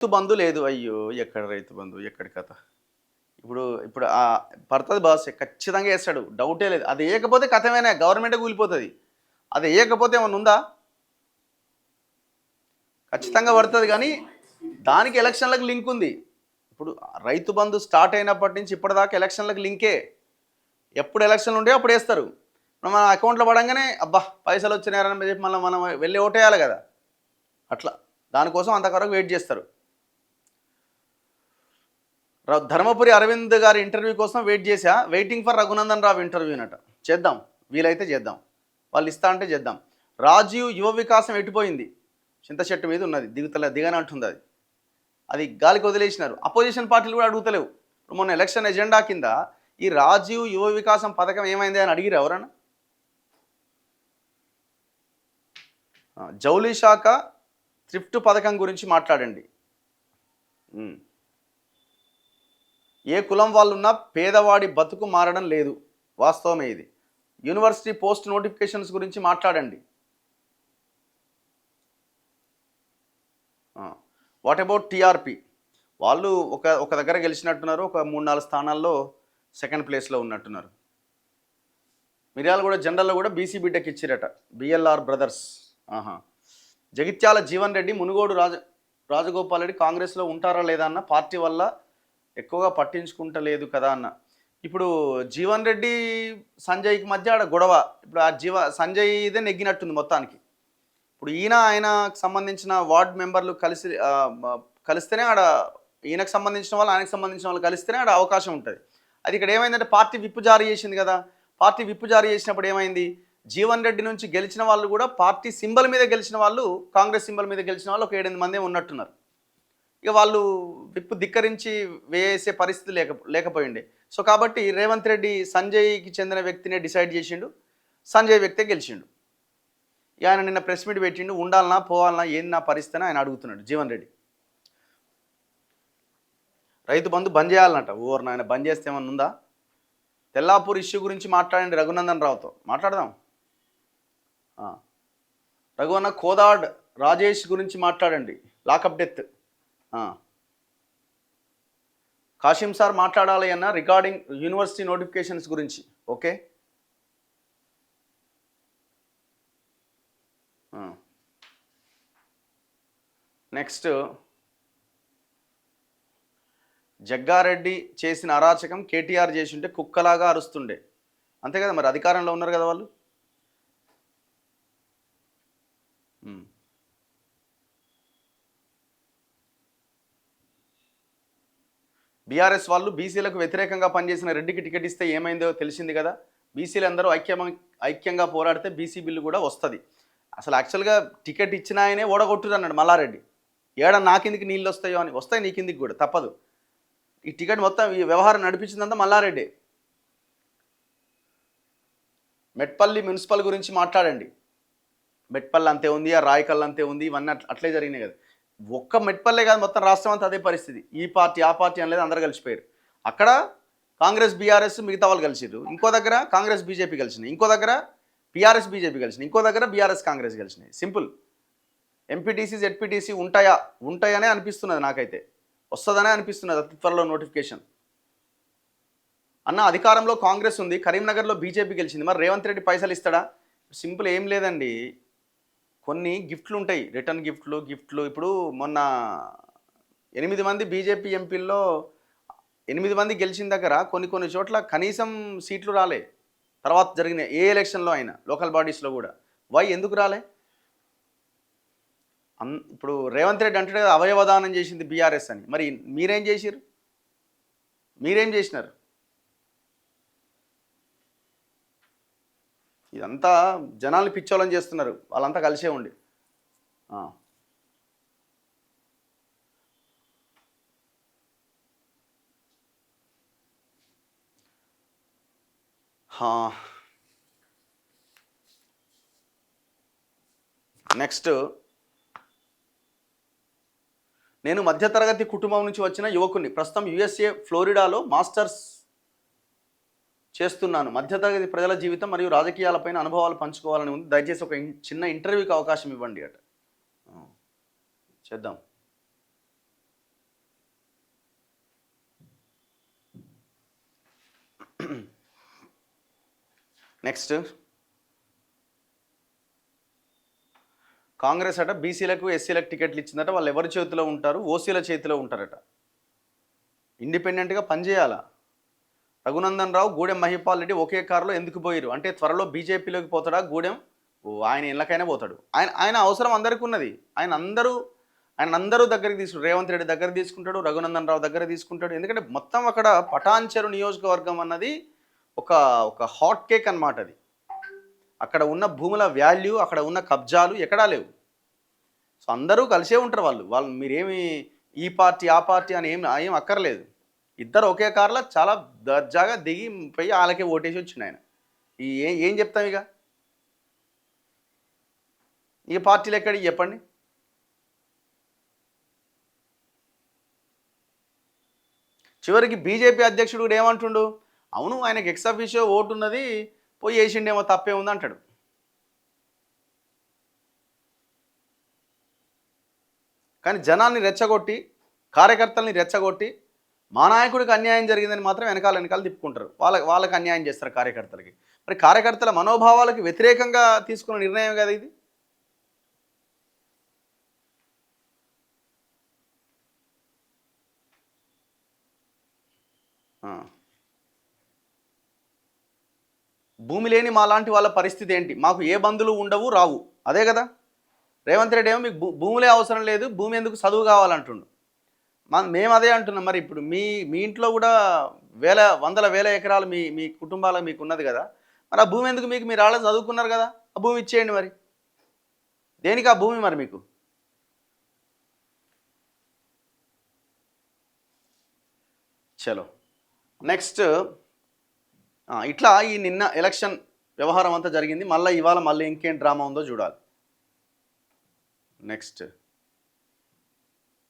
రైతు బంధు లేదు. అయ్యో! ఎక్కడ రైతు బంధు? ఎక్కడి కథ? ఇప్పుడు ఇప్పుడు పడతది బాస్ ఖచ్చితంగా ఏస్తాడు. డౌటే లేదు. అది ఏయకపోతే కథమేనే గవర్నమెంటే కూలిపోతది. అది ఏయకపోతే ఏమన్నా ఉందా? ఖచ్చితంగా పడతది గానీ, దానికి ఎలక్షన్‌లకు లింక్ ఉంది. ఇప్పుడు రైతు బంధు స్టార్ట్ అయినప్పటి నుంచి ఇప్పటిదాకా ఎలక్షన్‌లకు లింకే. ఎప్పుడు ఎలక్షన్‌లు ఉంటాయో అప్పుడు ఏస్తారు. మన అకౌంట్‌లో పడంగానే అబ్బా! పైసలొచ్చినాయని చెప్పి మళ్ళీ మనం వెళ్లి ఓటేయాలి గదా! అట్లా. దానికోసం అంతవరకు వెయిట్ జేస్తారు. ధర్మపురి అరవింద్ గారి ఇంటర్వ్యూ కోసం వెయిట్ చేశా. Waiting for Raghunandan Rao ఇంటర్వ్యూనట. చేద్దాం. వీలైతే చేద్దాం. వాళ్ళు ఇస్తా అంటే చేద్దాం. రాజీవ్ యువ వికాసం ఎట్టిపోయింది? చింత చెట్టు మీద ఉన్నది. దిగనంటుంది అది. అది గాలికి వదిలేసినారు. అపోజిషన్ పార్టీలు కూడా అడుగుతలేవు. మొన్న ఎలక్షన్ ఎజెండా కింద ఈ రాజీవ్ యువ వికాసం పథకం ఏమైంది అని అడిగిరు ఎవరన్నా? జౌలి శాఖ థ్రిఫ్ట్ పథకం గురించి మాట్లాడండి. ఏ కులం వాళ్ళున్నా పేదవాడి బతుకు మారడం లేదు. వాస్తవమే ఇది. యూనివర్సిటీ పోస్ట్ నోటిఫికేషన్స్ గురించి మాట్లాడండి. What about TRP? వాళ్ళు ఒక దగ్గర గెలిచినట్టున్నారు. ఒక 3-4 స్థానాల్లో సెకండ్ ప్లేస్లో ఉన్నట్టున్నారు. మిర్యాలగూడ జనరల్లో కూడా బీసీ బిడ్డకి ఇచ్చిరట. BLR brothers. జగిత్యాల జీవన్ రెడ్డి మునుగోడు రాజగోపాల్ రెడ్డి కాంగ్రెస్లో ఉంటారా లేదా అన్న పార్టీ వల్ల ఎక్కువగా పట్టించుకుంటలేదు కదా అన్న. ఇప్పుడు జీవన్ రెడ్డి సంజయ్కి మధ్య ఆడ గొడవ. ఇప్పుడు ఆ సంజయ్ ఇదే నెగ్గినట్టుంది మొత్తానికి. ఇప్పుడు ఆయనకు సంబంధించిన వార్డ్ మెంబర్లు కలిస్తేనే ఆడ ఈయనకు సంబంధించిన వాళ్ళు ఆయనకు సంబంధించిన వాళ్ళు కలిస్తేనే ఆడ అవకాశం ఉంటుంది. అది ఇక్కడ ఏమైందంటే పార్టీ విప్పు జారీ చేసింది కదా. పార్టీ విప్పు జారీ చేసినప్పుడు ఏమైంది? జీవన్ రెడ్డి నుంచి గెలిచిన వాళ్ళు కూడా పార్టీ సింబల్ మీద గెలిచిన వాళ్ళు, కాంగ్రెస్ సింబల్ మీద గెలిచిన వాళ్ళు ఒక 7-8 మందే ఉన్నట్టున్నారు. ఇక వాళ్ళు విప్పు ధిక్కరించి వేసే పరిస్థితి లేకపోయిండే. సో కాబట్టి రేవంత్ రెడ్డి సంజయ్కి చెందిన వ్యక్తినే డిసైడ్ చేసిండు. సంజయ్ వ్యక్తే గెలిచిండు. ఆయన నిన్న ప్రెస్ మీట్ పెట్టిండు. ఉండాలన్నా పోవాలన్నా ఏంది నా పరిస్థితి అని ఆయన అడుగుతున్నాడు జీవన్ రెడ్డి. రైతు బంధు బంద్ చేయాలన్నట. నాయన బంద్ చేస్తే ఏమన్నా ఉందా? తెల్లాపూర్ ఇష్యూ గురించి మాట్లాడండి రఘునందన్ రావుతో. మాట్లాడదాం. రఘువన్న కోదాడ్ రాజేష్ గురించి మాట్లాడండి. Lockup death. కాశీం సార్ మాట్లాడాలి అన్న రిగార్డింగ్ యూనివర్సిటీ నోటిఫికేషన్స్ గురించి. ఓకే, నెక్స్ట్ జగ్గారెడ్డి చేసిన అరాచకం కేటీఆర్ చేసి ఉంటే కుక్కలాగా అరుస్తుండే. అంతే కదా, మరి అధికారంలో ఉన్నారు కదా వాళ్ళు. బీఆర్ఎస్ వాళ్ళు బీసీలకు వ్యతిరేకంగా పనిచేసిన రెడ్డికి టికెట్ ఇస్తే ఏమైందో తెలిసింది కదా. బీసీలు అందరూ ఐక్యంగా పోరాడితే బీసీ బిల్లు కూడా వస్తుంది. అసలు యాక్చువల్గా టికెట్ ఇచ్చిన ఆయనే ఓడగొట్టురు అన్నాడు మల్లారెడ్డి. నా కిందికి నీళ్ళు వస్తాయో అని. వస్తాయి నీ కిందికి కూడా, తప్పదు. ఈ టికెట్ మొత్తం ఈ వ్యవహారం నడిపించిందంతా మల్లారెడ్డి. మెట్పల్లి మున్సిపల్ గురించి మాట్లాడండి. మెట్పల్లి అంతే ఉంది, ఆ రాయకల్ అంతే ఉంది. ఇవన్నీ అట్లే జరిగినాయి కదా. ఒక్క మెట్పల్లే కాదు, మొత్తం రాష్ట్రం అంతా అదే పరిస్థితి. ఈ పార్టీ ఆ పార్టీ అనలేదు, అందరూ కలిసిపోయారు. అక్కడ కాంగ్రెస్ బీఆర్ఎస్ మిగతా వాళ్ళు కలిసిరు. ఇంకో దగ్గర కాంగ్రెస్ బీజేపీ కలిసినాయి. ఇంకో దగ్గర బీఆర్ఎస్ బీజేపీ కలిసినాయి. ఇంకో దగ్గర బీఆర్ఎస్ కాంగ్రెస్ కలిసినాయి. సింపుల్. ఎంపీటీసీ జెడ్పీటీసీ ఉంటాయనే అనిపిస్తున్నది నాకైతే. వస్తుందనే అనిపిస్తున్నది అతి త్వరలో నోటిఫికేషన్. అన్న అధికారంలో కాంగ్రెస్ ఉంది, కరీంనగర్లో బీజేపీ గెలిచింది. మరి రేవంత్ రెడ్డి పైసలు ఇస్తాడా? సింపుల్, ఏం లేదండి. కొన్ని గిఫ్ట్లు ఉంటాయి, రిటర్న్ గిఫ్ట్లు. ఇప్పుడు మొన్న 8 మంది బీజేపీ ఎంపీల్లో 8 మంది గెలిచిన దగ్గర కొన్ని చోట్ల కనీసం సీట్లు రాలే. తర్వాత జరిగిన ఏ ఎలక్షన్లో అయినా, లోకల్ బాడీస్లో కూడా. ఎందుకు రాలే? ఇప్పుడు రేవంత్ రెడ్డి అంటే అవయవదానం చేసింది బీఆర్ఎస్ అని. మరి మీరేం చేసినారు? ఇదంతా జనాల్ని పిచ్చోళ్ళని చేస్తున్నారు. వాళ్ళంతా కలిసే ఉండి. నెక్స్ట్, నేను మధ్యతరగతి కుటుంబం నుంచి వచ్చిన యువకుని. ప్రస్తుతం యుఎస్ఏ ఫ్లోరిడాలో మాస్టర్స్ చేస్తున్నాను. మధ్యతరగతి ప్రజల జీవితం మరియు రాజకీయాలపైన అనుభవాలు పంచుకోవాలని ఉంది. దయచేసి ఒక చిన్న ఇంటర్వ్యూకి అవకాశం ఇవ్వండి అట. చేద్దాం. నెక్స్ట్, కాంగ్రెస్ అట బీసీలకు ఎస్సీలకు టికెట్లు ఇచ్చిందట, వాళ్ళు ఎవరి చేతిలో ఉంటారు? ఓసీల చేతిలో ఉంటారట. ఇండిపెండెంట్గా పనిచేయాలా? రఘునందన్ రావు, గూడెం మహిపాల్ రెడ్డి ఒకే కారులో ఎందుకు పోయారు అంటే త్వరలో బీజేపీలోకి పోతాడా గూడెం? ఆయన ఇళ్ళకైనా పోతాడు. ఆయన అవసరం అందరికీ ఉన్నది. ఆయన అందరూ దగ్గరికి తీసుకుంటాడు. రేవంత్ రెడ్డి దగ్గర తీసుకుంటాడు, రఘునందన్ రావు దగ్గర తీసుకుంటాడు. ఎందుకంటే మొత్తం అక్కడ పటాన్చెరు నియోజకవర్గం అన్నది ఒక ఒక హాట్ కేక్ అన్నమాట. అది అక్కడ ఉన్న భూముల వాల్యూ, అక్కడ ఉన్న కబ్జాలు ఎక్కడా లేవు. సో అందరూ కలిసే ఉంటారు. వాళ్ళు మీరేమి ఈ పార్టీ ఆ పార్టీ అని ఏం అక్కర్లేదు. ఇద్దరు ఒకే కారులో చాలా దర్జాగా దిగి పోయి వాళ్ళకే ఓటేసి వచ్చిండు ఆయన. ఏం చెప్తాం ఇక పార్టీలు ఎక్కడికి చెప్పండి. చివరికి బీజేపీ అధ్యక్షుడు కూడా ఏమంటుండు, అవును ఆయనకి ఎక్స్ అఫీషియో ఓటు ఉన్నది, పోయి వేసిండేమో, తప్పే ఉంది అంటాడు. కానీ జనాల్ని రెచ్చగొట్టి, కార్యకర్తల్ని రెచ్చగొట్టి, మా నాయకుడికి అన్యాయం జరిగిందని మాత్రం వెనకాల తిప్పుకుంటారు. వాళ్ళకి అన్యాయం చేస్తారు కార్యకర్తలకి. మరి కార్యకర్తల మనోభావాలకు వ్యతిరేకంగా తీసుకున్న నిర్ణయం కదా ఇది. భూమి లేని మా లాంటి వాళ్ళ పరిస్థితి ఏంటి? మాకు ఏ బంధువులు ఉండవు రావు. అదే కదా రేవంత్ రెడ్డి ఏమో మీకు భూములే అవసరం లేదు, భూమి ఎందుకు, చదువు కావాలంటుండు. మేము అదే అంటున్నాం. మరి ఇప్పుడు మీ ఇంట్లో కూడా వందల వేల ఎకరాలు మీ కుటుంబాలకు మీకు ఉన్నది కదా, మరి ఆ భూమి ఎందుకు మీకు? మీరు ఆళ్ళ చదువుకున్నారు కదా, ఆ భూమి ఇచ్చేయండి. మరి దేనికి ఆ భూమి మరి మీకు? చలో నెక్స్ట్, ఇట్లా ఈ నిన్న ఎలక్షన్ వ్యవహారం అంతా జరిగింది. మళ్ళీ ఇవాళ ఇంకేం డ్రామా ఉందో చూడాలి. నెక్స్ట్